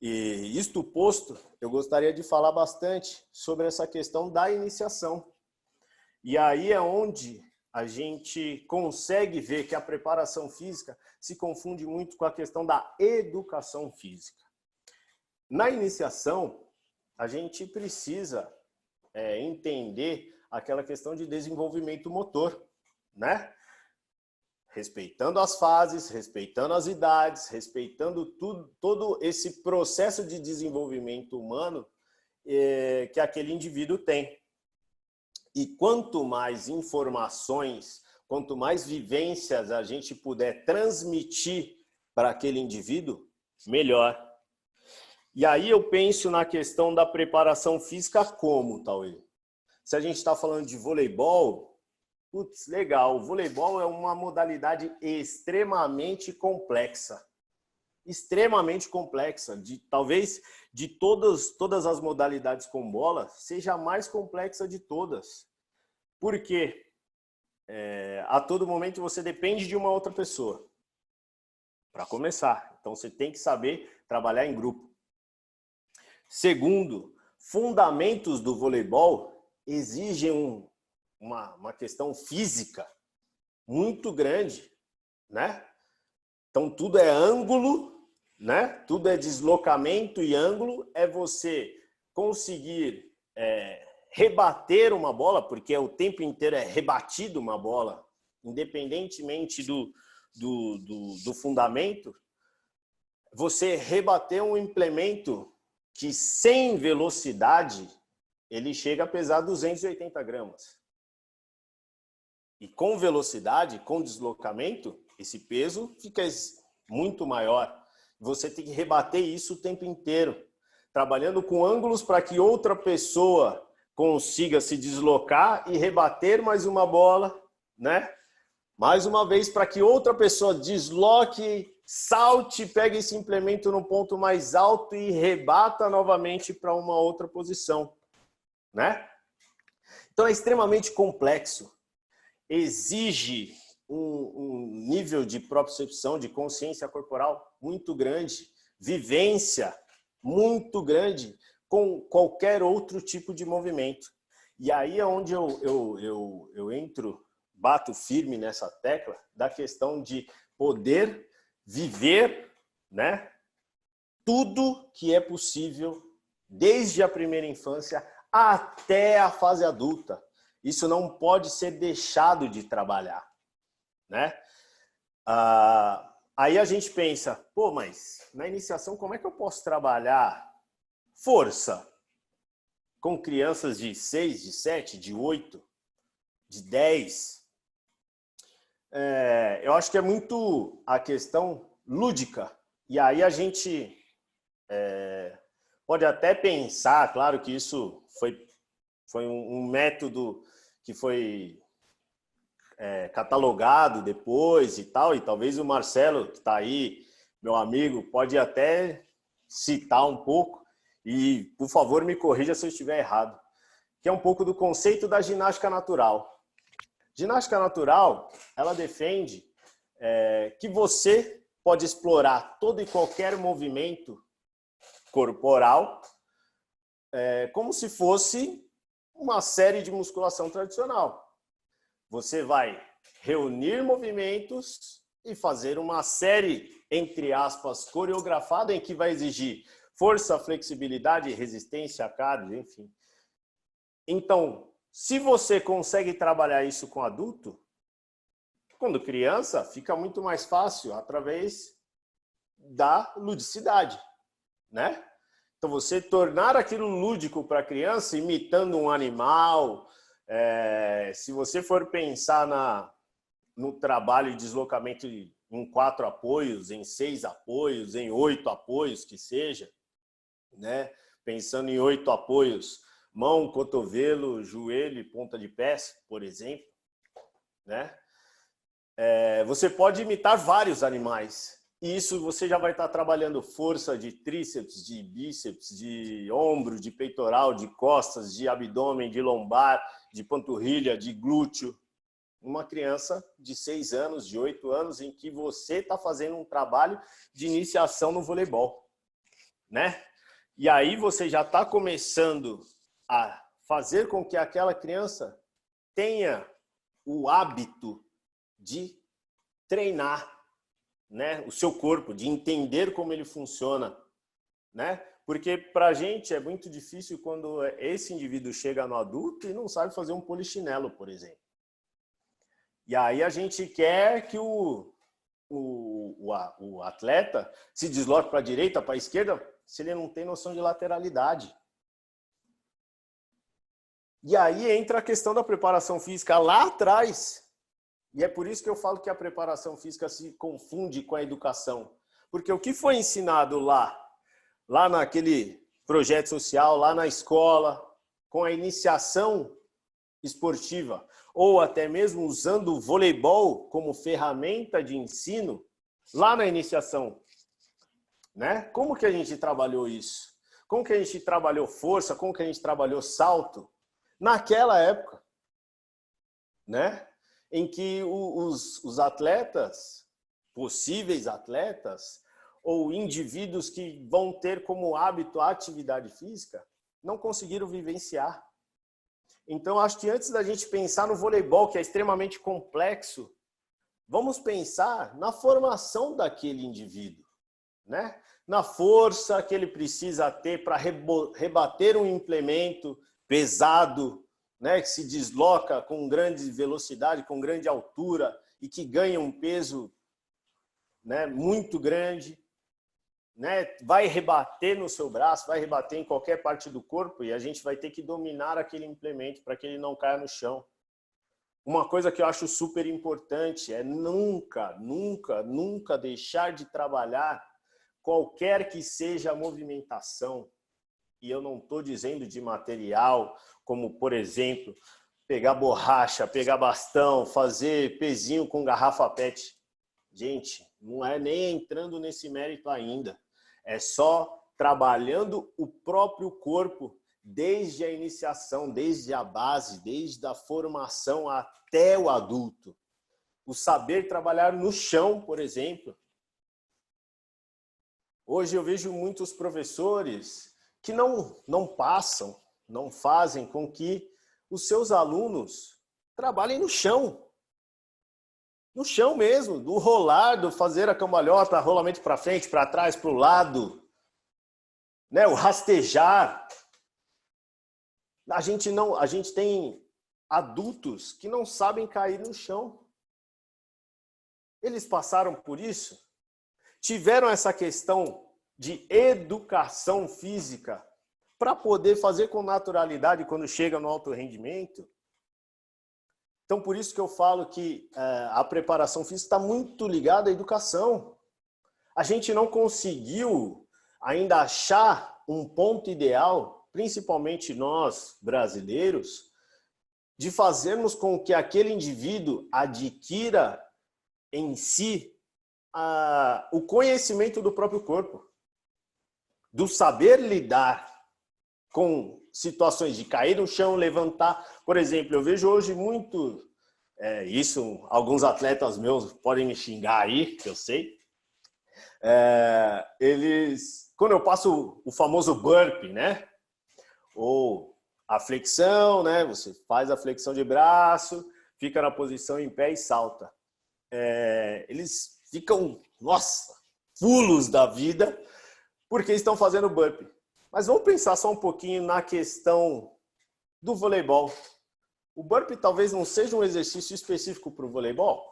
E isto posto, eu gostaria de falar bastante sobre essa questão da iniciação. E aí é onde a gente consegue ver que a preparação física se confunde muito com a questão da educação física. Na iniciação, a gente precisa entender aquela questão de desenvolvimento motor, né? Respeitando as fases, respeitando as idades, respeitando todo esse processo de desenvolvimento humano que aquele indivíduo tem. E quanto mais informações, quanto mais vivências a gente puder transmitir para aquele indivíduo, melhor. E aí eu penso na questão da preparação física como, Tauê? Se a gente está falando de voleibol, putz, legal, o voleibol é uma modalidade extremamente complexa. Extremamente complexa. Talvez de todas as modalidades com bola, seja a mais complexa de todas. Por quê? A todo momento você depende de uma outra pessoa. Para começar. Então você tem que saber trabalhar em grupo. Segundo, fundamentos do voleibol exigem uma questão física muito grande, né? Então tudo é ângulo, né? Tudo é deslocamento e ângulo, é você conseguir rebater uma bola, porque o tempo inteiro é rebatido uma bola, independentemente do fundamento, você rebater um implemento que sem velocidade ele chega a pesar 280 gramas. E com velocidade, com deslocamento, esse peso fica muito maior. Você tem que rebater isso o tempo inteiro, trabalhando com ângulos para que outra pessoa consiga se deslocar e rebater mais uma bola, né? Mais uma vez, para que outra pessoa desloque, salte, pegue esse implemento no ponto mais alto e rebata novamente para uma outra posição, né? Então é extremamente complexo. Exige um nível de propriocepção, de consciência corporal muito grande, vivência muito grande com qualquer outro tipo de movimento. E aí é onde eu entro, bato firme nessa tecla da questão de poder viver, né, tudo que é possível desde a primeira infância até a fase adulta. Isso não pode ser deixado de trabalhar, né? Aí a gente pensa, pô, mas na iniciação como é que eu posso trabalhar força com crianças de 6, de 7, de 8, de 10? Eu acho que é muito a questão lúdica. E aí a gente pode até pensar, claro que isso foi um método que foi catalogado depois e tal, e talvez o Marcelo, que está aí, meu amigo, pode até citar um pouco, e por favor me corrija se eu estiver errado, que é um pouco do conceito da ginástica natural. Ginástica natural, ela defende que você pode explorar todo e qualquer movimento corporal como se fosse uma série de musculação tradicional. Você vai reunir movimentos e fazer uma série, entre aspas, coreografada, em que vai exigir força, flexibilidade, resistência, cardio, enfim. Então, se você consegue trabalhar isso com adulto, quando criança, fica muito mais fácil através da ludicidade, né? Então, você tornar aquilo lúdico para a criança, imitando um animal. Se você for pensar no trabalho de deslocamento em 4 apoios, em 6 apoios, em 8 apoios, que seja, né? Pensando em 8 apoios, mão, cotovelo, joelho e ponta de pés, por exemplo, né? Você pode imitar vários animais. E isso você já vai estar trabalhando força de tríceps, de bíceps, de ombro, de peitoral, de costas, de abdômen, de lombar, de panturrilha, de glúteo. Uma criança de 6 anos, de 8 anos, em que você está fazendo um trabalho de iniciação no voleibol, né? E aí você já está começando a fazer com que aquela criança tenha o hábito de treinar, né, o seu corpo, de entender como ele funciona, né? Porque para a gente é muito difícil quando esse indivíduo chega no adulto e não sabe fazer um polichinelo, por exemplo. E aí a gente quer que o atleta se desloque para a direita, para a esquerda, se ele não tem noção de lateralidade. E aí entra a questão da preparação física lá atrás. E é por isso que eu falo que a preparação física se confunde com a educação. Porque o que foi ensinado lá naquele projeto social, lá na escola, com a iniciação esportiva, ou até mesmo usando o voleibol como ferramenta de ensino, lá na iniciação, né? Como que a gente trabalhou isso? Como que a gente trabalhou força? Como que a gente trabalhou salto? Naquela época, né? Em que os atletas, possíveis atletas, ou indivíduos que vão ter como hábito a atividade física, não conseguiram vivenciar. Então, acho que antes da gente pensar no voleibol, que é extremamente complexo, vamos pensar na formação daquele indivíduo, né? Na força que ele precisa ter para rebater um implemento pesado, né? Que se desloca com grande velocidade, com grande altura e que ganha um peso, né, muito grande. Né, vai rebater no seu braço, vai rebater em qualquer parte do corpo e a gente vai ter que dominar aquele implemento para que ele não caia no chão. Uma coisa que eu acho super importante é nunca, nunca, nunca deixar de trabalhar qualquer que seja a movimentação. E eu não estou dizendo de material, como, por exemplo, pegar borracha, pegar bastão, fazer pezinho com garrafa PET. Gente, não é nem entrando nesse mérito ainda. É só trabalhando o próprio corpo desde a iniciação, desde a base, desde a formação até o adulto. O saber trabalhar no chão, por exemplo. Hoje eu vejo muitos professores que não passam, não fazem com que os seus alunos trabalhem no chão. No chão mesmo, do rolar, do fazer a cambalhota, rolamento para frente, para trás, para o lado, né? O rastejar. A gente tem adultos que não sabem cair no chão. Eles passaram por isso, tiveram essa questão de educação física para poder fazer com naturalidade quando chega no alto rendimento. Então, por isso que eu falo que a preparação física está muito ligada à educação. A gente não conseguiu ainda achar um ponto ideal, principalmente nós, brasileiros, de fazermos com que aquele indivíduo adquira em si o conhecimento do próprio corpo, do saber lidar com situações de cair no chão, levantar. Por exemplo, eu vejo hoje muito, isso, alguns atletas meus podem me xingar aí, que eu sei. Quando eu passo o famoso burpee, né? Ou a flexão, né? Você faz a flexão de braço, fica na posição em pé e salta. Eles ficam, nossa, fulos da vida porque estão fazendo burpee. Mas vamos pensar só um pouquinho na questão do voleibol. O burpee talvez não seja um exercício específico para o voleibol,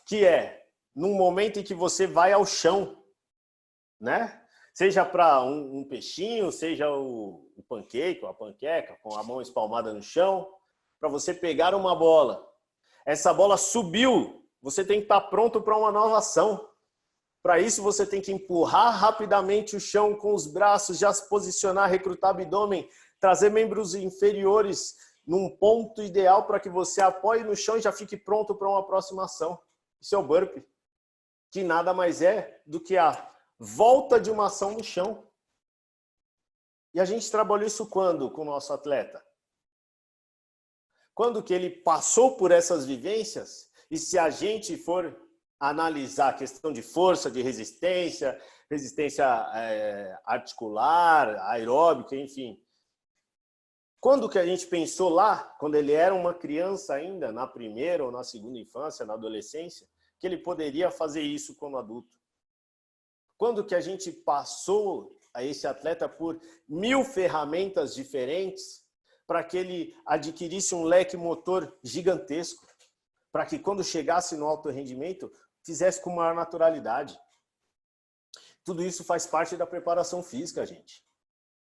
que é num momento em que você vai ao chão, né? Seja para um peixinho, seja o pancake, ou a panqueca, com a mão espalmada no chão, para você pegar uma bola. Essa bola subiu, você tem que estar pronto para uma nova ação. Para isso, você tem que empurrar rapidamente o chão com os braços, já se posicionar, recrutar abdômen, trazer membros inferiores num ponto ideal para que você apoie no chão e já fique pronto para uma próxima ação. Isso é o burpee, que nada mais é do que a volta de uma ação no chão. E a gente trabalhou isso quando com o nosso atleta? Quando que ele passou por essas vivências? E se a gente for analisar a questão de força, de resistência, resistência articular, aeróbica, enfim. Quando que a gente pensou lá, quando ele era uma criança ainda, na primeira ou na segunda infância, na adolescência, que ele poderia fazer isso como adulto? Quando que a gente passou a esse atleta por 1000 ferramentas diferentes para que ele adquirisse um leque motor gigantesco, para que quando chegasse no alto rendimento, fizesse com maior naturalidade? Tudo isso faz parte da preparação física, gente.